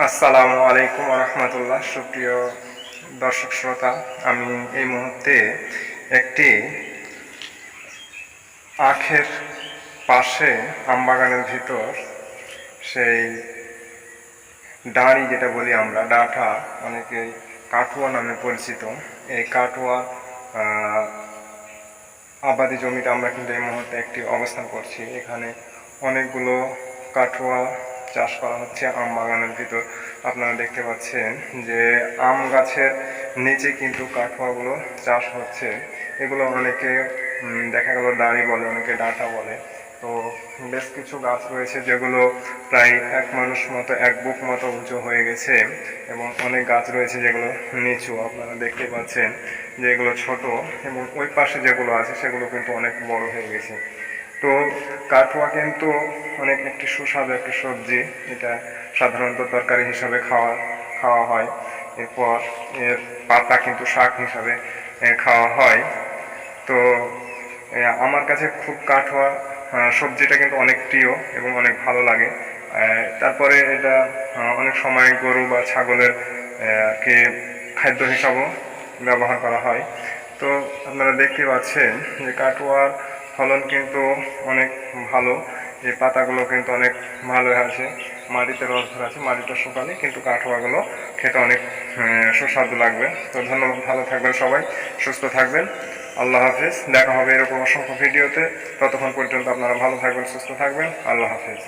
আসসালামু আলাইকুম রহমতুল্লাহ। সুপ্রিয় দর্শক শ্রোতা, আমি এই মুহূর্তে একটি আখের পাশে আমবাগানের ভিতর সেই ডাঁড়ি যেটা বলি আমরা, ডাঁটা, অনেকেই কাঠুয়া নামে পরিচিত, এই কাঠুয়া আবাদি জমিতে আমরা কিন্তু এই মুহূর্তে একটি অবস্থান করছি। এখানে অনেকগুলো কাঠুয়া চাষ করা হচ্ছে আম বাগানের ভিতর। আপনারা দেখতে পাচ্ছেন যে আম গাছের নিচে কিন্তু কাঠুয়াগুলো চাষ হচ্ছে। এগুলো অনেকে দেখা গেল দাঁড়ি বলে, অনেকে ডাঁটা বলে। তো বেশ কিছু গাছ রয়েছে যেগুলো প্রায় এক মানুষ মতো, এক বুক মতো উঁচু হয়ে গেছে, এবং অনেক গাছ রয়েছে যেগুলো নিচু। আপনারা দেখতে পাচ্ছেন যে এগুলো ছোট, এবং ওই পাশে যেগুলো আছে সেগুলো কিন্তু অনেক বড় হয়ে গেছে। তো কাঠুয়া কিন্তু অনেক একটি সুস্বাদু একটি সবজি। এটা সাধারণত তরকারি হিসাবে খাওয়া হয়। এরপর এর পাতা কিন্তু শাক হিসাবে খাওয়া হয়। তো আমার কাছে খুব কাঠুয়া সবজিটা কিন্তু অনেক প্রিয় এবং অনেক ভালো লাগে। তারপরে এটা অনেক সময় গরু বা ছাগলের কে খাদ্য হিসাবেও ব্যবহার করা হয়। তো আপনারা দেখতে পাচ্ছেন যে কাঠুয়ার ফলন কিন্তু অনেক ভালো। এই পাতাগুলো কিন্তু অনেক ভালো আছে, মাটিতে রস ধরে আছে, মাটিটা শুকালে কিন্তু কাঠুয়াগুলো খেতে অনেক সুস্বাদু লাগবে। তো ধন্যবাদ, ভালো থাকবেন সবাই, সুস্থ থাকবেন। আল্লাহ হাফেজ। দেখা হবে এরকম অসংখ্য ভিডিওতে। ততক্ষণ পর্যন্ত আপনারা ভালো থাকবেন, সুস্থ থাকবেন। আল্লাহ হাফেজ।